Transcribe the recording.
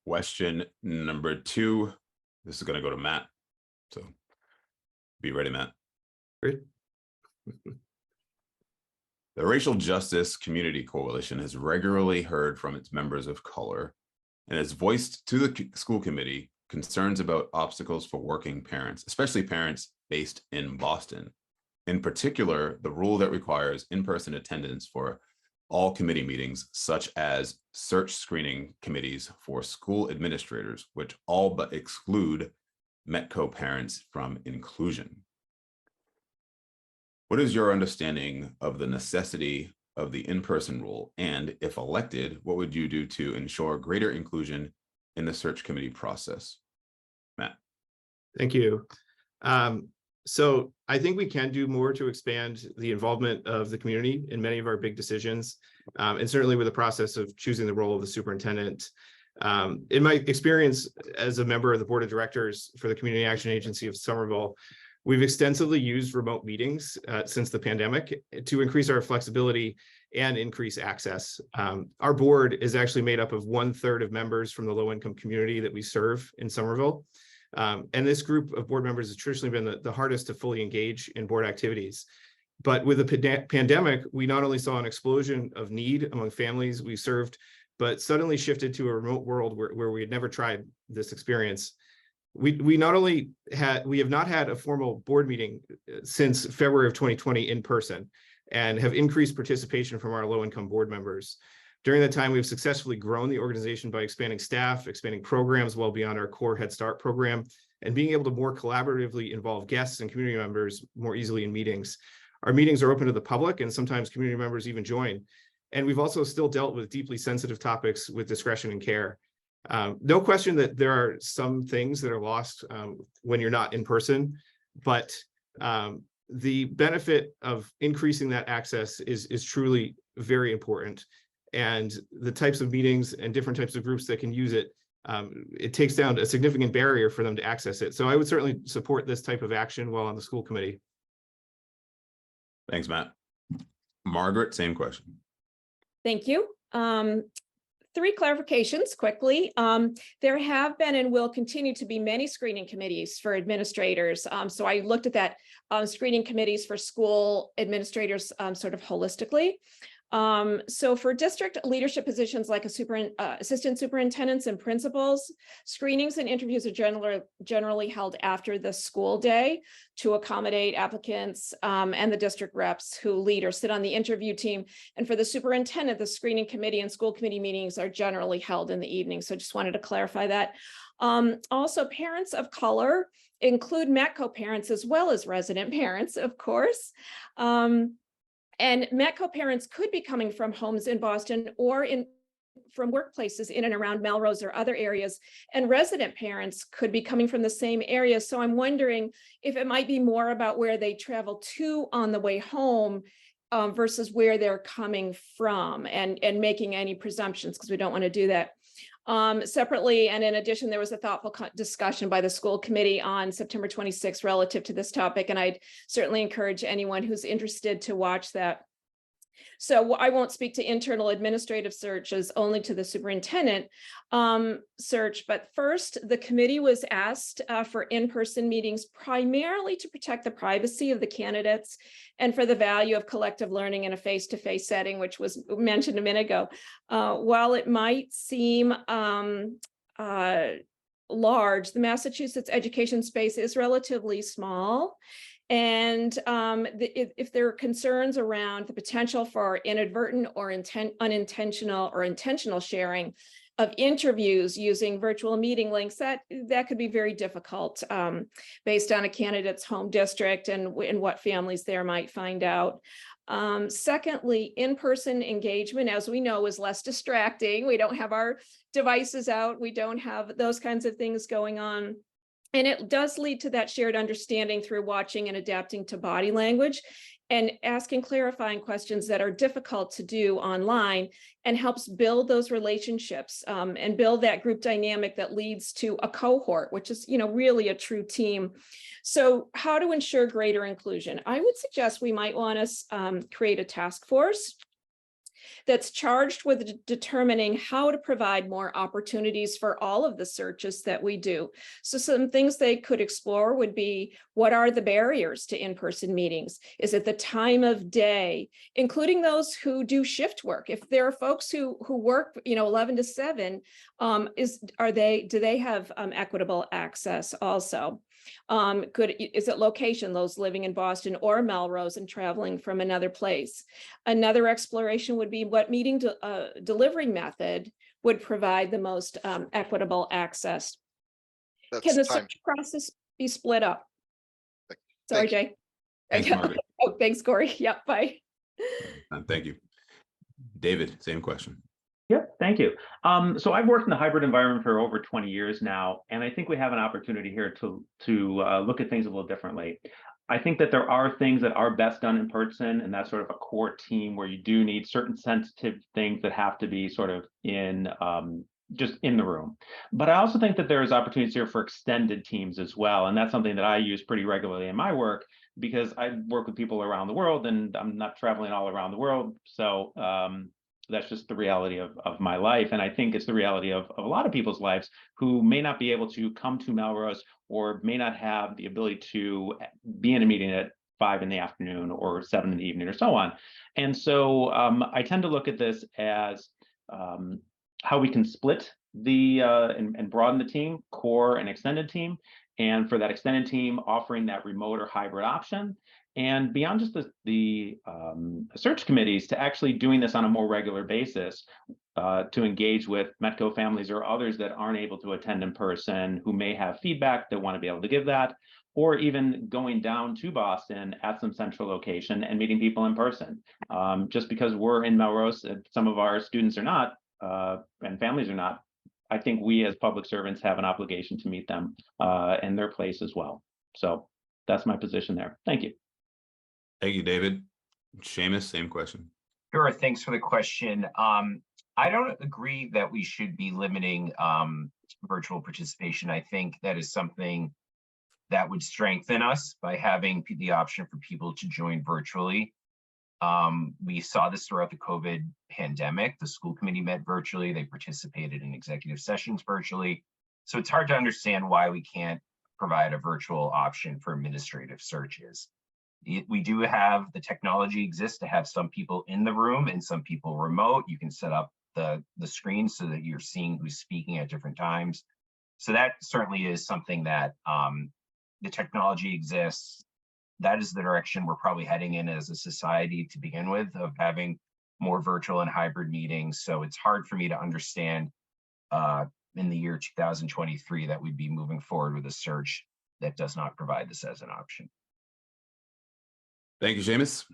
Question number 2. This is going to go to Matt. So be ready, Matt. Great. The Racial Justice Community Coalition has regularly heard from its members of color and has voiced to the school committee concerns about obstacles for working parents, especially parents based in Boston. In particular, the rule that requires in-person attendance for all committee meetings, such as search screening committees for school administrators, which all but exclude METCO parents from inclusion. What is your understanding of the necessity of the in-person rule? And if elected, what would you do to ensure greater inclusion in the search committee process? Matt. Thank you. So I think we can do more to expand the involvement of the community in many of our big decisions, and certainly with the process of choosing the role of the superintendent. In my experience as a member of the board of directors for the Community Action Agency of Somerville, we've extensively used remote meetings since the pandemic to increase our flexibility and increase access. Our board is actually made up of 1/3 of members from the low-income community that we serve in Somerville. And this group of board members has traditionally been the hardest to fully engage in board activities. But with the pandemic, we not only saw an explosion of need among families we served, but suddenly shifted to a remote world where we had never tried this experience. We have not had a formal board meeting since February of 2020 in person, and have increased participation from our low-income board members. During that time, we've successfully grown the organization by expanding staff, expanding programs well beyond our core Head Start program, and being able to more collaboratively involve guests and community members more easily in meetings. Our meetings are open to the public, and sometimes community members even join. And we've also still dealt with deeply sensitive topics with discretion and care. No question that there are some things that are lost when you're not in person, but the benefit of increasing that access is truly very important. And the types of meetings and different types of groups that can use it, it takes down a significant barrier for them to access it. So I would certainly support this type of action while on the school committee. Thanks, Matt. Margaret, same question. Thank you. 3 clarifications quickly. There have been and will continue to be many screening committees for administrators. So I looked at that screening committees for school administrators sort of holistically. So for district leadership positions like assistant superintendents and principals, screenings and interviews are generally held after the school day to accommodate applicants and the district reps who lead or sit on the interview team. And for the superintendent, the screening committee and school committee meetings are generally held in the evening. So I just wanted to clarify that. Also, parents of color include METCO parents as well as resident parents, of course. And METCO parents could be coming from homes in Boston or from workplaces in and around Melrose or other areas, and resident parents could be coming from the same area. So I'm wondering if it might be more about where they travel to on the way home versus where they're coming from, and making any presumptions, because we don't want to do that. Separately, and in addition, there was a thoughtful discussion by the school committee on September 26th relative to this topic, and I'd certainly encourage anyone who's interested to watch that. So I won't speak to internal administrative searches, only to the superintendent search. But first, the committee was asked for in-person meetings primarily to protect the privacy of the candidates and for the value of collective learning in a face-to-face setting, which was mentioned a minute ago. While it might seem large, the Massachusetts education space is relatively small. And if there are concerns around the potential for inadvertent or unintentional or intentional sharing of interviews using virtual meeting links, that could be very difficult based on a candidate's home district and what families there might find out. Secondly, in-person engagement, as we know, is less distracting. We don't have our devices out. We don't have those kinds of things going on. And it does lead to that shared understanding through watching and adapting to body language and asking clarifying questions that are difficult to do online, and helps build those relationships and build that group dynamic that leads to a cohort, which is, really a true team. So how to ensure greater inclusion? I would suggest we might want to create a task force that's charged with determining how to provide more opportunities for all of the searches that we do. So some things they could explore would be, what are the barriers to in-person meetings? Is it the time of day, including those who do shift work? If there are folks who work, 11 to 7, do they have equitable access also? Is it location, those living in Boston or Melrose and traveling from another place? Another exploration would be, what meeting delivery method would provide the most equitable access? Can the search process be split up? Sorry, Jay. Thanks, Margaret. Oh, thanks, Corey. Yep, bye. Thank you. David, same question. Yep, thank you. So I've worked in the hybrid environment for over 20 years now, and I think we have an opportunity here to look at things a little differently. I think that there are things that are best done in person, and that's sort of a core team where you do need certain sensitive things that have to be sort of in just in the room. But I also think that there's opportunities here for extended teams as well, and that's something that I use pretty regularly in my work, because I work with people around the world, and I'm not traveling all around the world. So that's just the reality of my life. And I think it's the reality of a lot of people's lives who may not be able to come to Melrose, or may not have the ability to be in a meeting at 5 in the afternoon or 7 in the evening or so on. And so I tend to look at this as how we can split the and broaden the team, core and extended team. And for that extended team, offering that remote or hybrid option. And beyond just the search committees, to actually doing this on a more regular basis, to engage with METCO families or others that aren't able to attend in person, who may have feedback that want to be able to give that, or even going down to Boston at some central location and meeting people in person. Just because we're in Melrose, some of our students are not, and families are not, I think we as public servants have an obligation to meet them in their place as well. So that's my position there. Thank you. Thank you, David. Seamus, same question. Sure, thanks for the question. I don't agree that we should be limiting virtual participation. I think that is something that would strengthen us by having the option for people to join virtually. We saw this throughout the COVID pandemic. The school committee met virtually. They participated in executive sessions virtually. So it's hard to understand why we can't provide a virtual option for administrative searches. We do have the technology exists to have some people in the room and some people remote. You can set up the screen so that you're seeing who's speaking at different times. So that certainly is something that the technology exists. That is the direction we're probably heading in as a society to begin with, of having more virtual and hybrid meetings. So it's hard for me to understand in the year 2023 that we'd be moving forward with a search that does not provide this as an option. Thank you, Seamus.